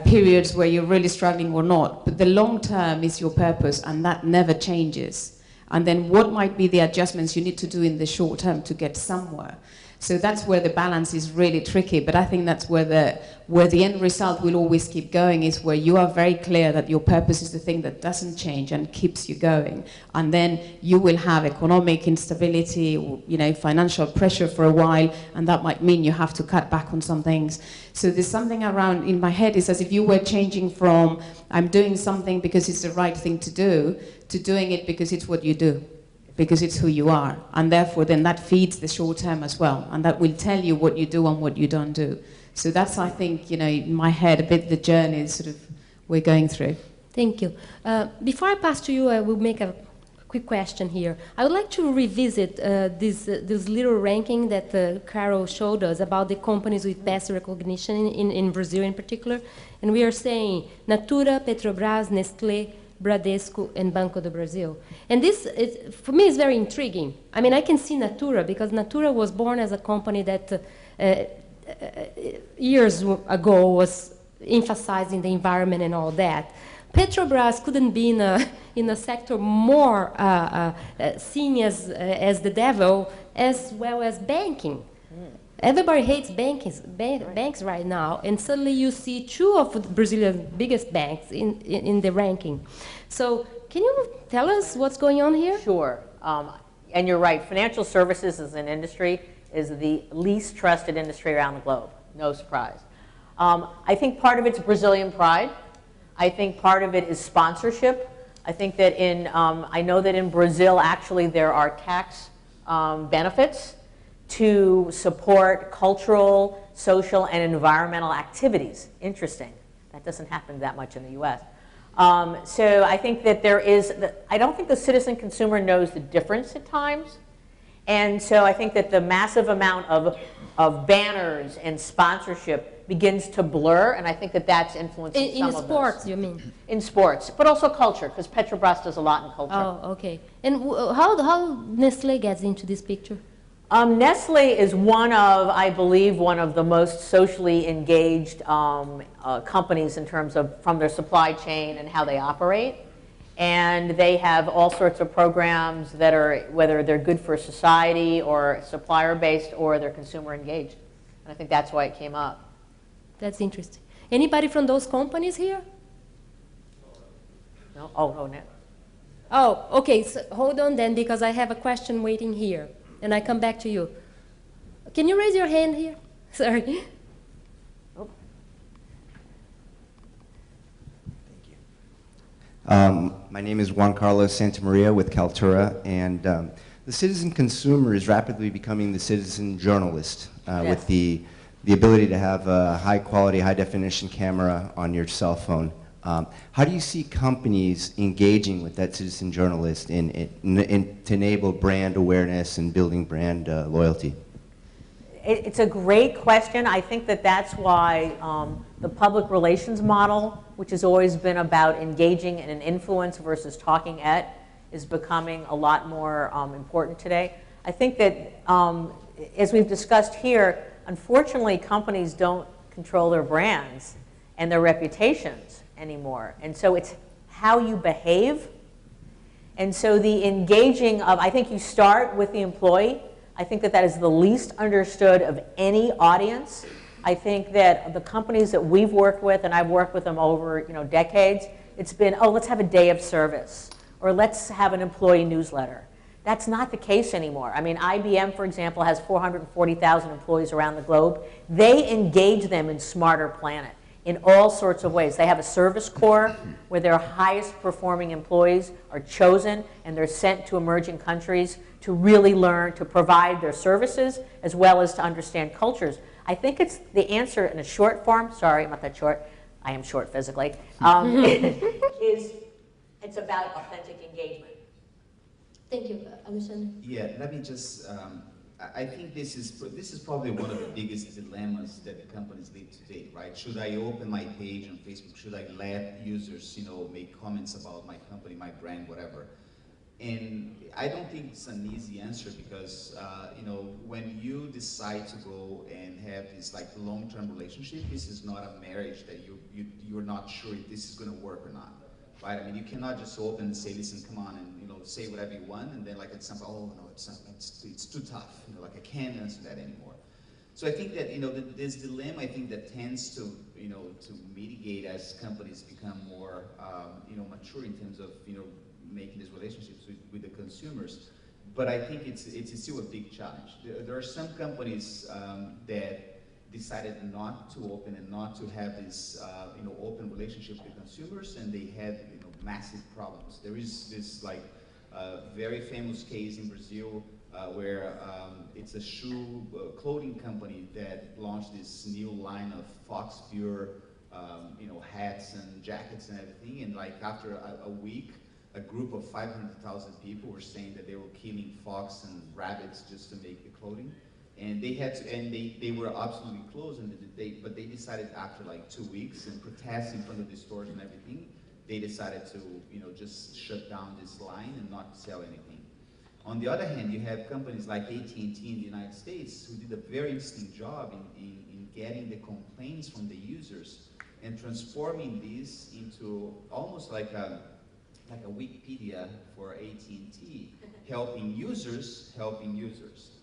periods where you're really struggling or not. But the long term is your purpose, and that never changes. And then what might be the adjustments you need to do in the short term to get somewhere? So that's where the balance is really tricky, but I think that's where the end result will always keep going, is where you are very clear that your purpose is the thing that doesn't change and keeps you going. And then you will have economic instability, or, you know, financial pressure for a while, and that might mean you have to cut back on some things. So there's something around, in my head, is as if you were changing from I'm doing something because it's the right thing to do, to doing it because it's what you do, because it's who you are. And therefore then that feeds the short term as well, and that will tell you what you do and what you don't do. So that's, I think, you know, in my head a bit the journey sort of we're going through. Thank you. Before I pass to you, I will make a quick question here. I would like to revisit this little ranking that Carol showed us about the companies with best recognition in Brazil in particular. And we are saying Natura, Petrobras, Nestlé, Bradesco, and Banco do Brasil. And this, for me, is very intriguing. I mean, I can see Natura, because Natura was born as a company that years ago was emphasizing the environment and all that. Petrobras couldn't be in a sector more seen as the devil, as well as banking. Everybody hates banks right now, and suddenly you see two of Brazilia's biggest banks in the ranking. So can you tell us what's going on here? Sure. And you're right. Financial services as an industry is the least trusted industry around the globe. No surprise. I think part of it's Brazilian pride. I think part of it is sponsorship. I think that I know that in Brazil, actually, there are tax benefits to support cultural, social, and environmental activities. Interesting. That doesn't happen that much in the US. So I think that I don't think the citizen consumer knows the difference at times. And so I think that the massive amount of banners and sponsorship begins to blur, and I think that that's influencing some of those. In sports, you mean? In sports, but also culture, because Petrobras does a lot in culture. Oh, okay. And how Nestlé gets into this picture? Nestle is I believe, one of the most socially engaged companies in terms of from their supply chain and how they operate. And they have all sorts of programs that are, whether they're good for society or supplier-based or they're consumer engaged. And I think that's why it came up. That's interesting. Anybody from those companies here? No? Oh, no. Oh, okay. So hold on then, because I have a question waiting here. And I come back to you. Can you raise your hand here? Sorry. Oh. Thank you. My name is Juan Carlos Santamaria with Kaltura, and the citizen consumer is rapidly becoming the citizen journalist Yes. with the the ability to have a high quality, high definition camera on your cell phone. How do you see companies engaging with that citizen journalist to enable brand awareness and building brand loyalty? It's a great question. I think that that's why the public relations model, which has always been about engaging in an influence versus talking at, is becoming a lot more important today. I think that, as we've discussed here, unfortunately, companies don't control their brands and their reputations anymore. And so it's how you behave. And so the engaging of, I think you start with the employee. I think that that is the least understood of any audience. I think that the companies that we've worked with, and I've worked with them over decades, it's been, oh, let's have a day of service, or let's have an employee newsletter. That's not the case anymore. I mean, IBM, for example, has 440,000 employees around the globe. They engage them in Smarter Planet in all sorts of ways. They have a service corps where their highest performing employees are chosen and they're sent to emerging countries to really learn to provide their services as well as to understand cultures. I think it's the answer in a short form. Sorry, I'm not that short. I am short physically. It's about authentic engagement. Thank you, Alexander. Yeah, let me just, I think this is probably one of the biggest dilemmas that the companies live today, right? Should I open my page on Facebook? Should I let users, make comments about my company, my brand, whatever? And I don't think it's an easy answer because, when you decide to go and have this like long-term relationship, this is not a marriage that you're not sure if this is going to work or not, right? I mean, you cannot just open and say, listen, come on, and say whatever you want, and then like at some point, oh no, it's too tough, like I can't answer that anymore. So I think that this dilemma, I think that tends to to mitigate as companies become more mature in terms of making these relationships with the consumers. But I think it's still a big challenge. There are some companies that decided not to open and not to have this open relationship with consumers, and they had massive problems. There is this like very famous case in Brazil where it's a clothing company that launched this new line of fox fur hats and jackets and everything, and like after a week, a group of 500,000 people were saying that they were killing fox and rabbits just to make the clothing. And they had to, and they were absolutely closed, but they decided after like 2 weeks and protests in front of the stores and everything, they decided to just shut down this line and not sell anything. On the other hand, you have companies like AT&T in the United States who did a very interesting job in getting the complaints from the users and transforming these into almost like a Wikipedia for AT&T, helping users,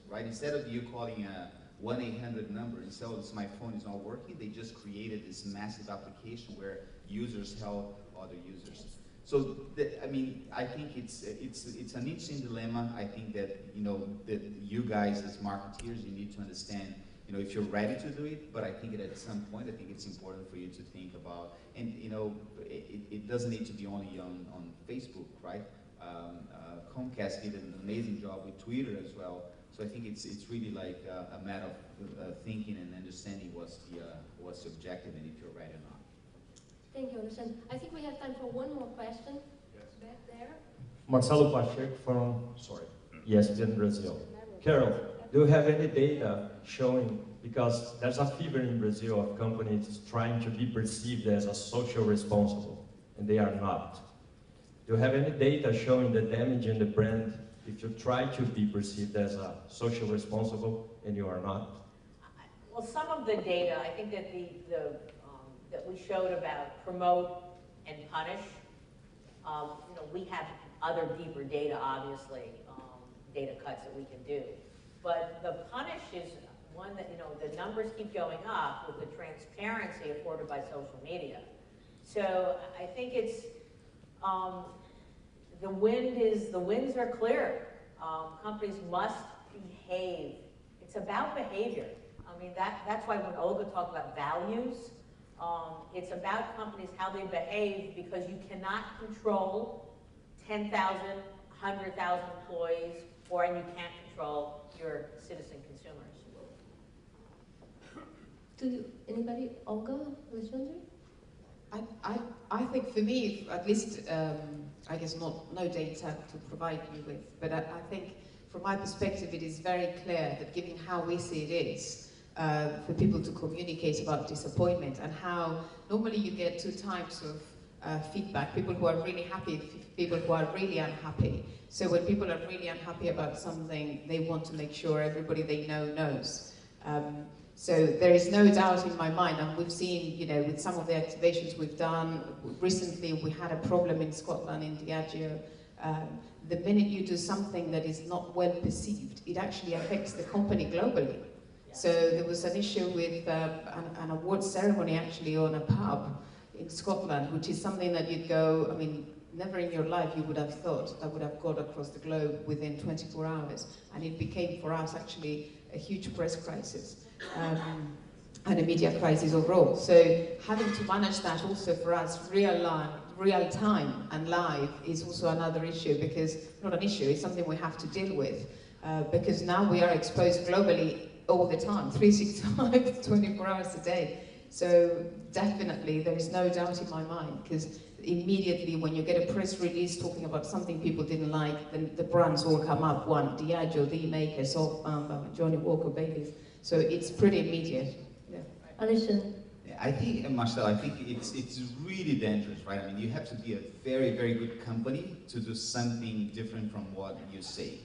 right? Instead of you calling a 1-800 number and say, oh, my phone is not working, they just created this massive application where users help other users. So, I mean, I think it's an interesting dilemma. I think that, that you guys as marketeers, you need to understand, if you're ready to do it, but I think that at some point, I think it's important for you to think about, and, it doesn't need to be only on Facebook, right? Comcast did an amazing job with Twitter as well. So I think it's really like a matter of thinking and understanding what's the objective and if you're right or not. Thank you, Alexander. I think we have time for one more question. Yes. Back there. Marcelo Pacheco from ESPN Brazil. Carol, do you have any data showing, because there's a fever in Brazil of companies trying to be perceived as a social responsible, and they are not. Do you have any data showing the damage in the brand if you try to be perceived as a social responsible and you are not? Well, some of the data, I think that that we showed about promote and punish, we have other deeper data, obviously, data cuts that we can do. But the punish is one that, the numbers keep going up with the transparency afforded by social media. So I think it's, the winds are clear. Companies must behave. It's about behavior. I mean, that's why when Olga talked about values, it's about companies, how they behave, because you cannot control 10,000, 100,000 employees, and you can't control your citizen consumers. Anybody? Olga? Alexandre? I think for me, at least, I guess no data to provide you with, but I think from my perspective, it is very clear that given how easy it is for people to communicate about disappointment and how normally you get two types of feedback, people who are really happy, people who are really unhappy. So when people are really unhappy about something, they want to make sure everybody they know knows. So there is no doubt in my mind, and we've seen, you know, with some of the activations we've done, recently we had a problem in Scotland, in Diageo. The minute you do something that is not well perceived, it actually affects the company globally. So there was an issue with an award ceremony actually on a pub in Scotland, which is something that you'd go, I mean, never in your life you would have thought that would have got across the globe within 24 hours. And it became for us actually a huge press crisis. And a media crisis overall. So having to manage that also for us real time and live is also another issue, because, not an issue, it's something we have to deal with, because now we are exposed globally all the time, 365, 24 hours a day. So definitely there is no doubt in my mind, because immediately when you get a press release talking about something people didn't like, then the brands all come up, one, Diageo, The Maker, Salt Bamba, Johnny Walker, Baileys. So it's pretty immediate. Yeah. Alicia? I think, Marcel, I think it's really dangerous, right? I mean, you have to be a very, very good company to do something different from what you say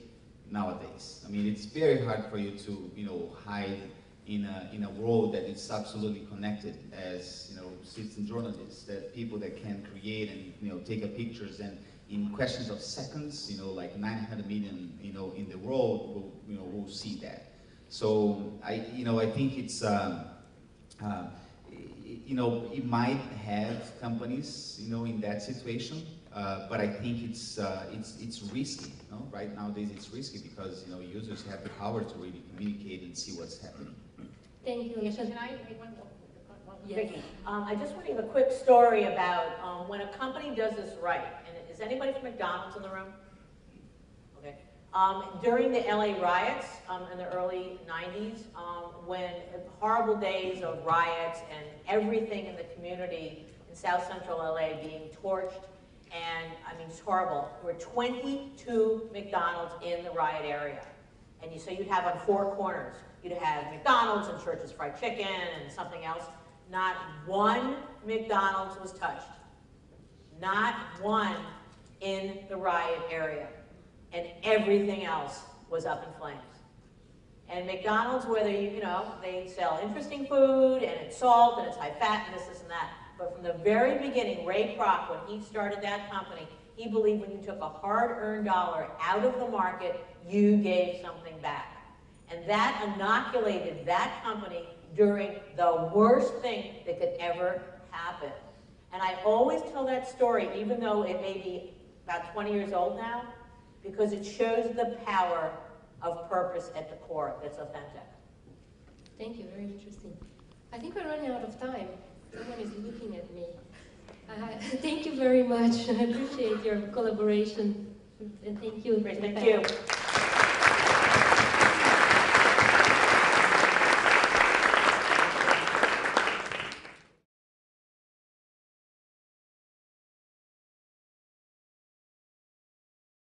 nowadays. I mean, it's very hard for you to, you know, hide in a world that is absolutely connected as, you know, citizen journalists, that people that can create and, you know, take pictures, and in questions of seconds, you know, like 900 million, you know, in the world will, you know, will see that. So I think it's, you know, it might have companies, you know, in that situation, but I think it's risky. You know? Right nowadays, it's risky because, you know, users have the power to really communicate and see what's happening. Thank you. Can I make one? Yes. Vicky, I just want to give a quick story about when a company does this right. And is anybody from McDonald's in the room? Okay. During the LA riots in the early 90s, when horrible days of riots and everything in the community in South Central LA being torched, and I mean, it's horrible. There were 22 McDonald's in the riot area. And so you'd have on four corners, you'd have McDonald's and Church's Fried Chicken and something else. Not one McDonald's was touched. Not one in the riot area. And everything else was up in flames. And McDonald's, whether you know, they sell interesting food and it's salt and it's high fat and this and that. But from the very beginning, Ray Kroc, when he started that company, he believed when you took a hard-earned dollar out of the market, you gave something back. And that inoculated that company during the worst thing that could ever happen. And I always tell that story, even though it may be about 20 years old now, because it shows the power of purpose at the core that's authentic. Thank you, very interesting. I think we're running out of time. Someone is looking at me. Thank you very much. I appreciate your collaboration. And thank you. Great, thank you.